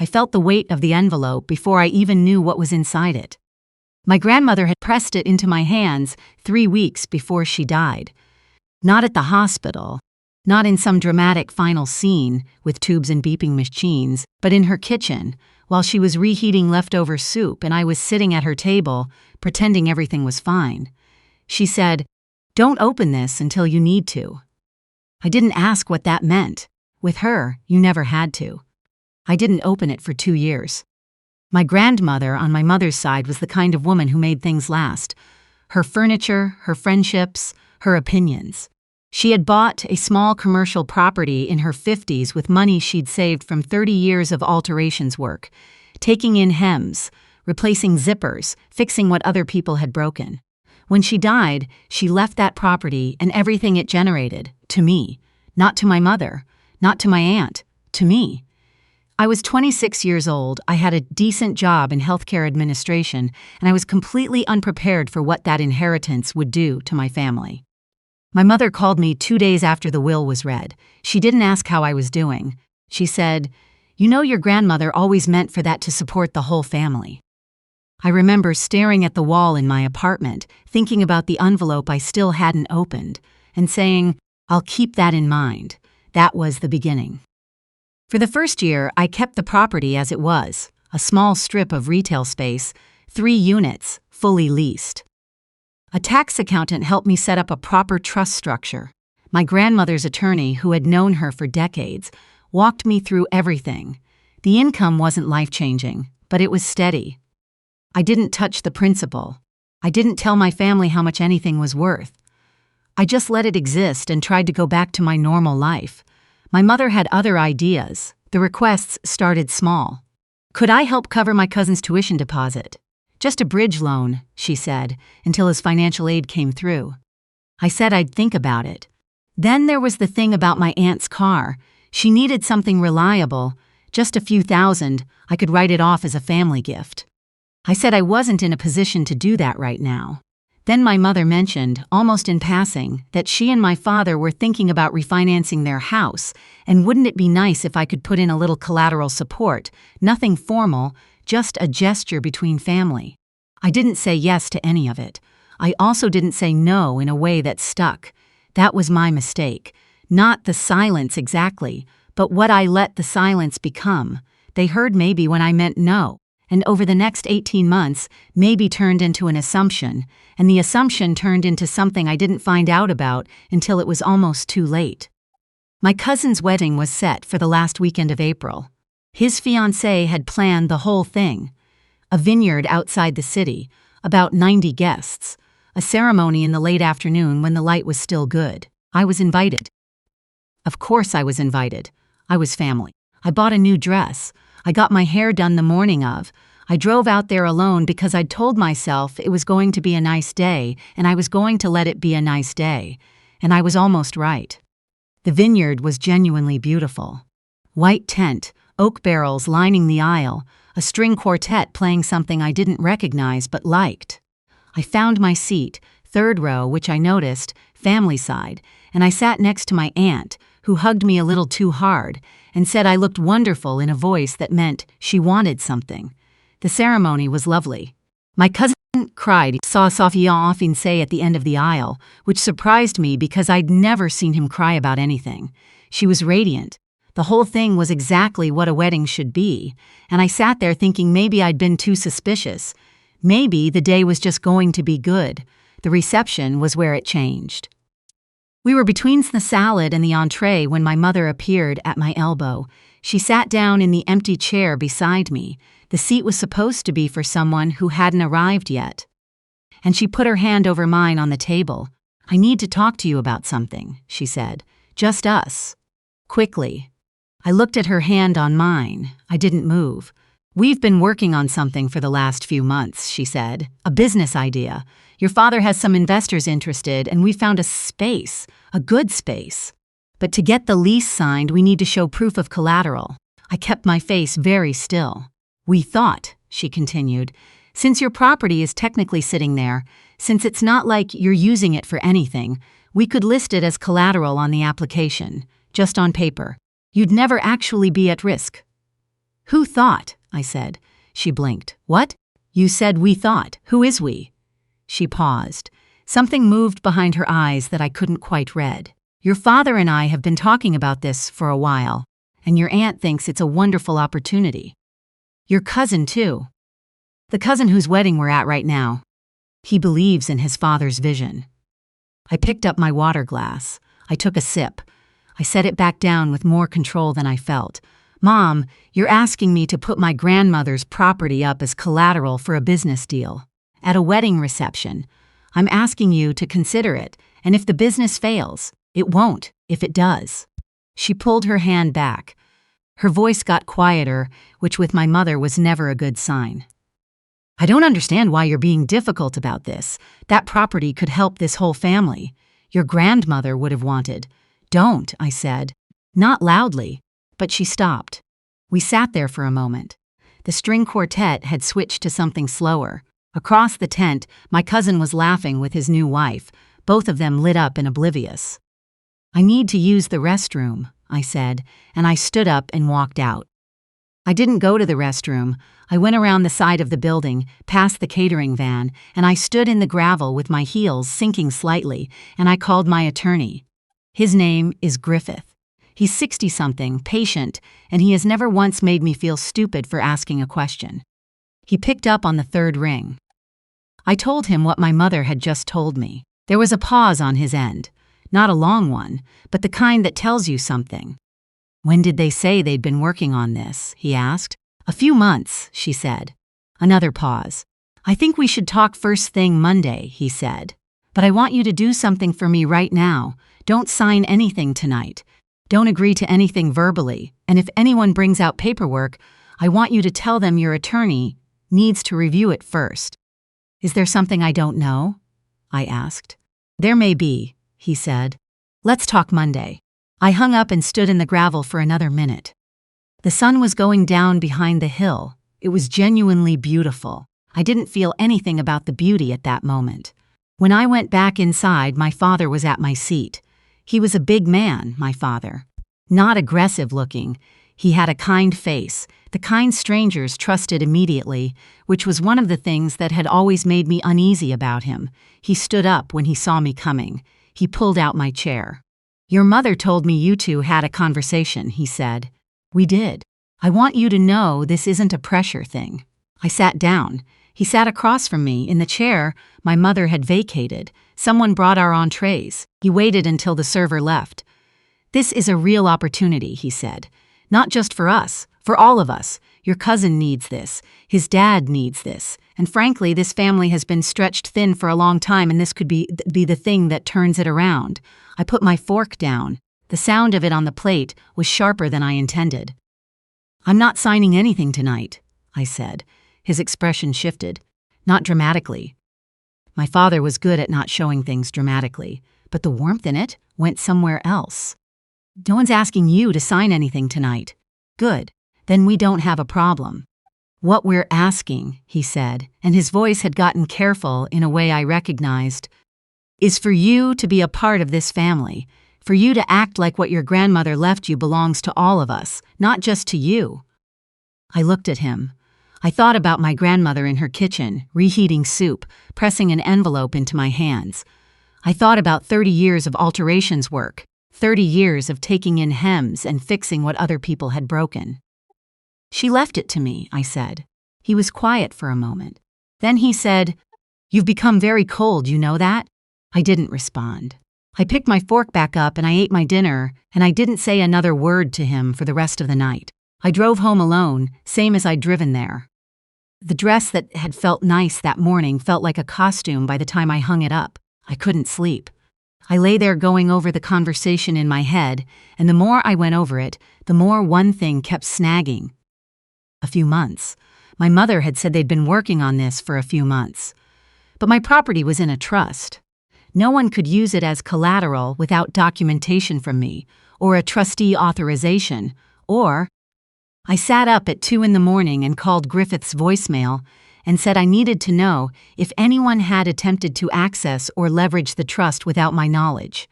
I felt the weight of the envelope before I even knew what was inside it. My grandmother had pressed it into my hands 3 weeks before she died. Not at the hospital, not in some dramatic final scene with tubes and beeping machines, but in her kitchen, while she was reheating leftover soup and I was sitting at her table, pretending everything was fine. She said, "Don't open this until you need to." I didn't ask what that meant. With her, you never had to. I didn't open it for 2 years. My grandmother on my mother's side was the kind of woman who made things last. Her furniture, her friendships, her opinions. She had bought a small commercial property in her 50s with money she'd saved from 30 years of alterations work, taking in hems, replacing zippers, fixing what other people had broken. When she died, she left that property and everything it generated to me, not to my mother, not to my aunt, to me. I was 26 years old, I had a decent job in healthcare administration, and I was completely unprepared for what that inheritance would do to my family. My mother called me 2 days after the will was read. She didn't ask how I was doing. She said, "You know your grandmother always meant for that to support the whole family." I remember staring at the wall in my apartment, thinking about the envelope I still hadn't opened, and saying, "I'll keep that in mind." That was the beginning. For the first year, I kept the property as it was, a small strip of retail space, 3 units, fully leased. A tax accountant helped me set up a proper trust structure. My grandmother's attorney, who had known her for decades, walked me through everything. The income wasn't life-changing, but it was steady. I didn't touch the principal. I didn't tell my family how much anything was worth. I just let it exist and tried to go back to my normal life. My mother had other ideas. The requests started small. "Could I help cover my cousin's tuition deposit? Just a bridge loan," she said, until his financial aid came through. I said I'd think about it. Then there was the thing about my aunt's car. She needed something reliable, just a few thousand. I could write it off as a family gift. I said I wasn't in a position to do that right now. Then my mother mentioned, almost in passing, that she and my father were thinking about refinancing their house, and wouldn't it be nice if I could put in a little collateral support, nothing formal, just a gesture between family. I didn't say yes to any of it. I also didn't say no in a way that stuck. That was my mistake. Not the silence exactly, but what I let the silence become. They heard maybe when I meant no. And over the next 18 months, maybe turned into an assumption, and the assumption turned into something I didn't find out about until it was almost too late. My cousin's wedding was set for the last weekend of April. His fiancée had planned the whole thing. A vineyard outside the city, about 90 guests, a ceremony in the late afternoon when the light was still good. I was invited. Of course I was invited. I was family. I bought a new dress. I got my hair done the morning of. I drove out there alone because I'd told myself it was going to be a nice day, and I was going to let it be a nice day. And I was almost right. The vineyard was genuinely beautiful. White tent, oak barrels lining the aisle, a string quartet playing something I didn't recognize but liked. I found my seat, 3rd row, which I noticed, family side, and I sat next to my aunt, who hugged me a little too hard, and said I looked wonderful in a voice that meant she wanted something. The ceremony was lovely. My cousin cried, saw Sophia often say at the end of the aisle, which surprised me because I'd never seen him cry about anything. She was radiant. The whole thing was exactly what a wedding should be, and I sat there thinking maybe I'd been too suspicious. Maybe the day was just going to be good. The reception was where it changed. We were between the salad and the entree when my mother appeared at my elbow. She sat down in the empty chair beside me. The seat was supposed to be for someone who hadn't arrived yet. And she put her hand over mine on the table. "I need to talk to you about something," she said. "Just us." Quickly. I looked at her hand on mine. I didn't move. "We've been working on something for the last few months," she said. "A business idea. Your father has some investors interested, and we found a space, a good space. But to get the lease signed, we need to show proof of collateral." I kept my face very still. "We thought," she continued, "since your property is technically sitting there, since it's not like you're using it for anything, we could list it as collateral on the application, just on paper. You'd never actually be at risk." Who thought? I said. She blinked. What? You said we thought. Who is we? She paused. Something moved behind her eyes that I couldn't quite read. Your father and I have been talking about this for a while, and your aunt thinks it's a wonderful opportunity. Your cousin, too. The cousin whose wedding we're at right now. He believes in his father's vision. I picked up my water glass. I took a sip. I set it back down with more control than I felt. Mom, you're asking me to put my grandmother's property up as collateral for a business deal. At a wedding reception. I'm asking you to consider it, and if the business fails, it won't if it does. She pulled her hand back. Her voice got quieter, which with my mother was never a good sign. I don't understand why you're being difficult about this. That property could help this whole family. Your grandmother would have wanted. Don't, I said. Not loudly, but she stopped. We sat there for a moment. The string quartet had switched to something slower. Across the tent, my cousin was laughing with his new wife, both of them lit up and oblivious. I need to use the restroom, I said, and I stood up and walked out. I didn't go to the restroom. I went around the side of the building, past the catering van, and I stood in the gravel with my heels sinking slightly, and I called my attorney. His name is Griffith. He's 60-something, patient, and he has never once made me feel stupid for asking a question. He picked up on the third ring. I told him what my mother had just told me. There was a pause on his end. Not a long one, but the kind that tells you something. When did they say they'd been working on this? He asked. A few months, she said. Another pause. I think we should talk first thing Monday, he said. But I want you to do something for me right now. Don't sign anything tonight. Don't agree to anything verbally, and if anyone brings out paperwork, I want you to tell them your attorney needs to review it first. Is there something I don't know? I asked. There may be, he said. Let's talk Monday. I hung up and stood in the gravel for another minute. The sun was going down behind the hill. It was genuinely beautiful. I didn't feel anything about the beauty at that moment. When I went back inside, my father was at my seat. He was a big man, my father. Not aggressive looking. He had a kind face, the kind strangers trusted immediately, which was one of the things that had always made me uneasy about him. He stood up when he saw me coming. He pulled out my chair. Your mother told me you two had a conversation, he said. We did. I want you to know this isn't a pressure thing. I sat down. He sat across from me in the chair my mother had vacated. Someone brought our entrees. He waited until the server left. This is a real opportunity, he said. Not just for us, for all of us. Your cousin needs this. His dad needs this. And frankly, this family has been stretched thin for a long time, and this could be the thing that turns it around. I put my fork down. The sound of it on the plate was sharper than I intended. I'm not signing anything tonight, I said. His expression shifted. Not dramatically. My father was good at not showing things dramatically, but the warmth in it went somewhere else. No one's asking you to sign anything tonight. Good. Then we don't have a problem. What we're asking, he said, and his voice had gotten careful in a way I recognized, is for you to be a part of this family, for you to act like what your grandmother left you belongs to all of us, not just to you. I looked at him. I thought about my grandmother in her kitchen, reheating soup, pressing an envelope into my hands. I thought about 30 years of alterations work, 30 years of taking in hems and fixing what other people had broken. She left it to me, I said. He was quiet for a moment. Then he said, You've become very cold, you know that? I didn't respond. I picked my fork back up and I ate my dinner, and I didn't say another word to him for the rest of the night. I drove home alone, same as I'd driven there. The dress that had felt nice that morning felt like a costume by the time I hung it up. I couldn't sleep. I lay there going over the conversation in my head, and the more I went over it, the more one thing kept snagging. A few months. My mother had said they'd been working on this for a few months. But my property was in a trust. No one could use it as collateral without documentation from me, or a trustee authorization, or... I sat up at 2 in the morning and called Griffith's voicemail and said I needed to know if anyone had attempted to access or leverage the trust without my knowledge.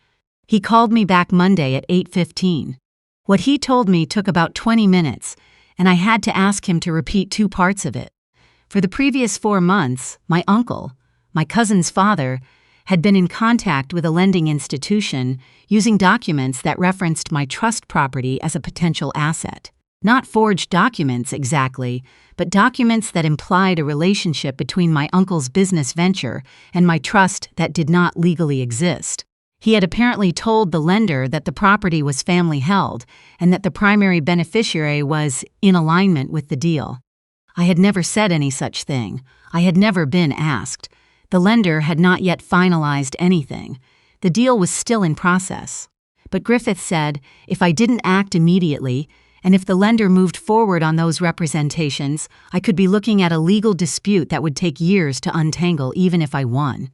He called me back Monday at 8:15. What he told me took about 20 minutes, and I had to ask him to repeat 2 parts of it. For the previous 4 months, my uncle, my cousin's father, had been in contact with a lending institution using documents that referenced my trust property as a potential asset. Not forged documents exactly, but documents that implied a relationship between my uncle's business venture and my trust that did not legally exist. He had apparently told the lender that the property was family held and that the primary beneficiary was in alignment with the deal. I had never said any such thing. I had never been asked. The lender had not yet finalized anything. The deal was still in process. But Griffith said if I didn't act immediately, and if the lender moved forward on those representations, I could be looking at a legal dispute that would take years to untangle even if I won.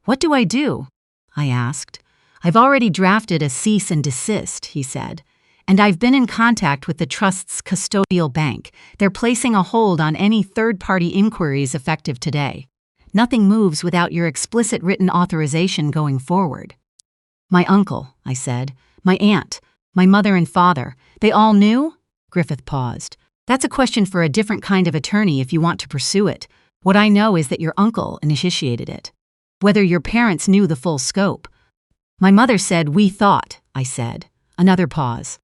"What do I do?" I asked. "I've already drafted a cease and desist," he said, "and I've been in contact with the trust's custodial bank. They're placing a hold on any third-party inquiries effective today. Nothing moves without your explicit written authorization going forward." "My uncle," I said, "my aunt, my mother and father, they all knew?" Griffith paused. "That's a question for a different kind of attorney if you want to pursue it. What I know is that your uncle initiated it. Whether your parents knew the full scope." "My mother said we thought," I said. Another pause.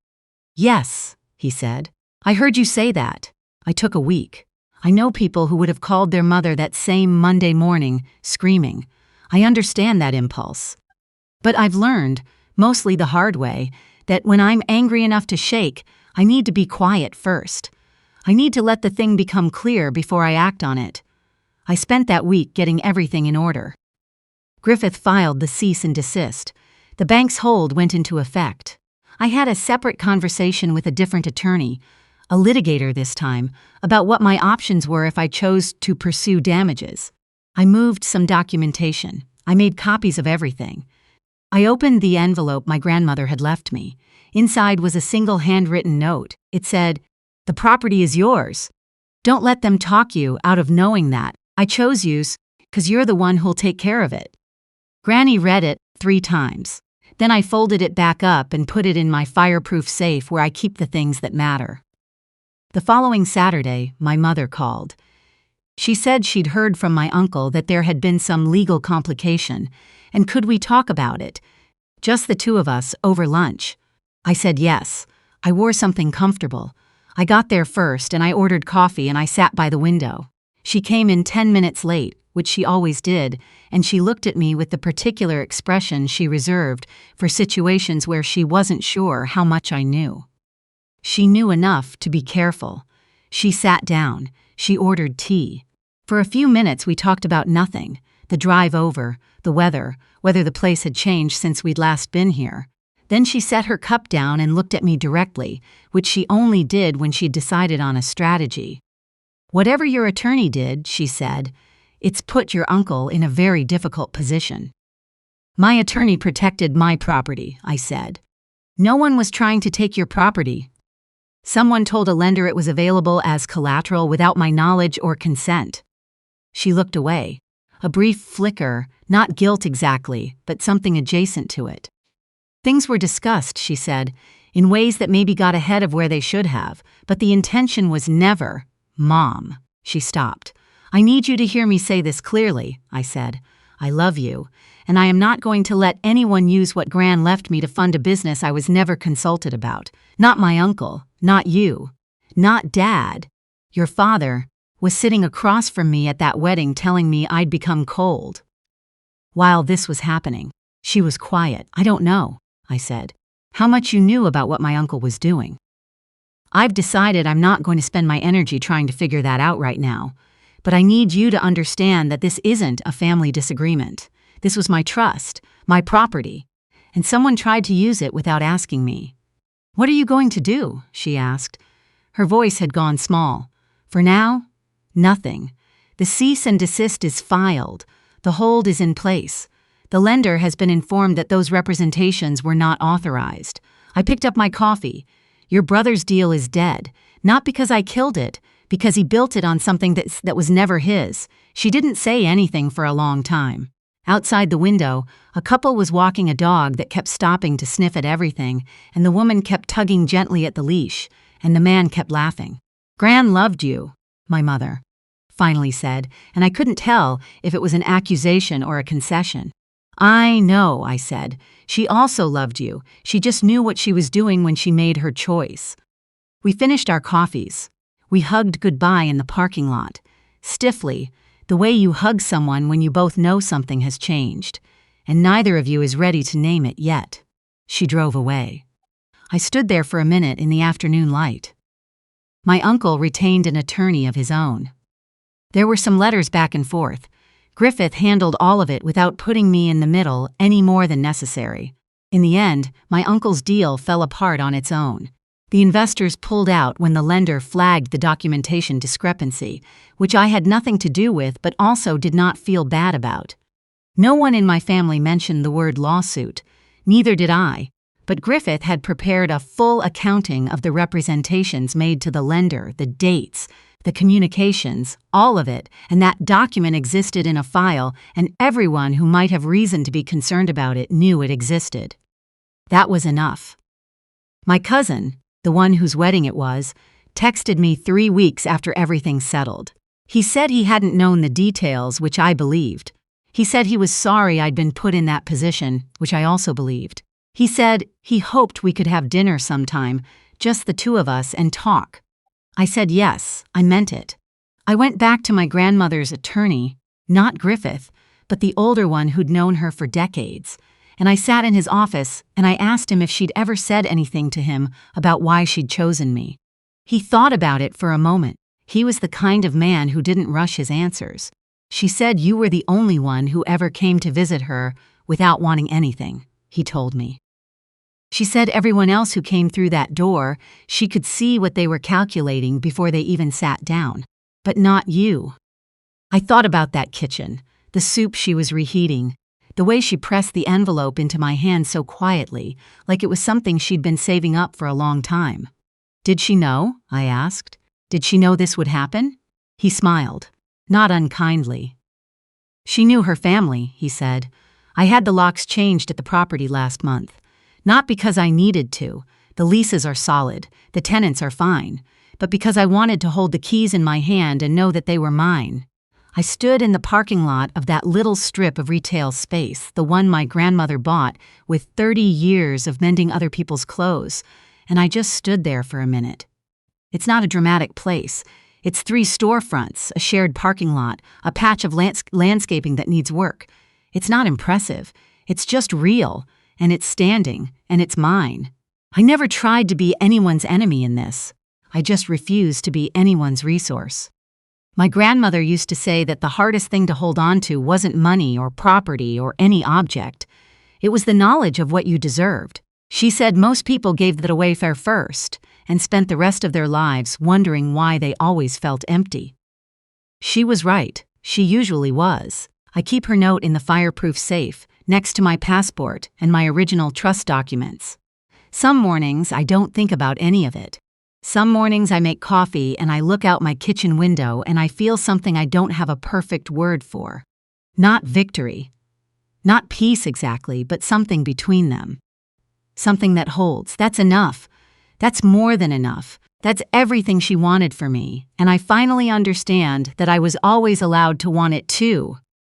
"Yes," he said. "I heard you say that." I took a week. I know people who would have called their mother that same Monday morning, screaming. I understand that impulse. But I've learned, mostly the hard way, that when I'm angry enough to shake, I need to be quiet first. I need to let the thing become clear before I act on it. I spent that week getting everything in order. Griffith filed the cease and desist. The bank's hold went into effect. I had a separate conversation with a different attorney, a litigator this time, about what my options were if I chose to pursue damages. I moved some documentation. I made copies of everything. I opened the envelope my grandmother had left me. Inside was a single handwritten note. It said, "The property is yours. Don't let them talk you out of knowing that. I chose you 'cause you're the one who'll take care of it." Granny read it 3 times. Then I folded it back up and put it in my fireproof safe where I keep the things that matter. The following Saturday, my mother called. She said she'd heard from my uncle that there had been some legal complication, and could we talk about it? Just the 2 of us, over lunch. I said yes. I wore something comfortable. I got there first and I ordered coffee and I sat by the window. She came in 10 minutes late, which she always did, and she looked at me with the particular expression she reserved for situations where she wasn't sure how much I knew. She knew enough to be careful. She sat down. She ordered tea. For a few minutes we talked about nothing, the drive over, the weather, whether the place had changed since we'd last been here. Then she set her cup down and looked at me directly, which she only did when she'd decided on a strategy. "Whatever your attorney did," she said, "it's put your uncle in a very difficult position." "My attorney protected my property," I said. "No one was trying to take your property. Someone told a lender it was available as collateral without my knowledge or consent." She looked away. A brief flicker, not guilt exactly, but something adjacent to it. "Things were discussed," she said, "in ways that maybe got ahead of where they should have, but the intention was never, Mom." She stopped. "I need you to hear me say this clearly," I said. "I love you, and I am not going to let anyone use what Gran left me to fund a business I was never consulted about. Not my uncle, not you, not Dad. Your father was sitting across from me at that wedding telling me I'd become cold." While this was happening, she was quiet. "I don't know," I said, "how much you knew about what my uncle was doing. I've decided I'm not going to spend my energy trying to figure that out right now. But I need you to understand that this isn't a family disagreement. This was my trust, my property, and someone tried to use it without asking me." "What are you going to do?" she asked. Her voice had gone small. "For now, nothing. The cease and desist is filed. The hold is in place. The lender has been informed that those representations were not authorized. I picked up my coffee. Your brother's deal is dead, not because I killed it, because he built it on something that was never his." She didn't say anything for a long time. Outside the window, a couple was walking a dog that kept stopping to sniff at everything, and the woman kept tugging gently at the leash. and the man kept laughing. "Gran loved you," my mother finally said, and I couldn't tell if it was an accusation or a concession. "I know," I said. "She also loved you. She just knew what she was doing when she made her choice." We finished our coffees. We hugged goodbye in the parking lot, stiffly, the way you hug someone when you both know something has changed, and neither of you is ready to name it yet. She drove away. I stood there for a minute in the afternoon light. My uncle retained an attorney of his own. There were some letters back and forth. Griffith handled all of it without putting me in the middle any more than necessary. In the end, my uncle's deal fell apart on its own. The investors pulled out when the lender flagged the documentation discrepancy, which I had nothing to do with but also did not feel bad about. No one in my family mentioned the word lawsuit, neither did I, but Griffith had prepared a full accounting of the representations made to the lender, the dates, the communications, all of it, and that document existed in a file, and everyone who might have reason to be concerned about it knew it existed. That was enough. My cousin, the one whose wedding it was, texted me 3 weeks after everything settled. He said he hadn't known the details, which I believed. He said he was sorry I'd been put in that position, which I also believed. He said he hoped we could have dinner sometime, just the two of us, and talk. I said yes, I meant it. I went back to my grandmother's attorney, not Griffith, but the older one who'd known her for decades, and I sat in his office and I asked him if she'd ever said anything to him about why she'd chosen me. He thought about it for a moment. He was the kind of man who didn't rush his answers. "She said you were the only one who ever came to visit her without wanting anything," he told me. "She said everyone else who came through that door, she could see what they were calculating before they even sat down. But not you." I thought about that kitchen, the soup she was reheating, the way she pressed the envelope into my hand so quietly, like it was something she'd been saving up for a long time. "Did she know?" I asked. "Did she know this would happen?" He smiled, not unkindly. "She knew her family," he said. "I had the locks changed at the property last month. Not because I needed to, the leases are solid, the tenants are fine, but because I wanted to hold the keys in my hand and know that they were mine." I stood in the parking lot of that little strip of retail space, the one my grandmother bought with 30 years of mending other people's clothes, and I just stood there for a minute. It's not a dramatic place. It's 3 storefronts, a shared parking lot, a patch of landscaping that needs work. It's not impressive. It's just real. And it's standing, and it's mine. I never tried to be anyone's enemy in this. I just refused to be anyone's resource. My grandmother used to say that the hardest thing to hold on to wasn't money or property or any object. It was the knowledge of what you deserved. She said most people gave that away first and spent the rest of their lives wondering why they always felt empty. She was right. She usually was. I keep her note in the fireproof safe, next to my passport and my original trust documents. Some mornings I don't think about any of it. Some mornings I make coffee and I look out my kitchen window and I feel something I don't have a perfect word for. Not victory. Not peace exactly, but something between them. Something that holds. That's enough. That's more than enough. That's everything she wanted for me, and I finally understand that I was always allowed to want it too.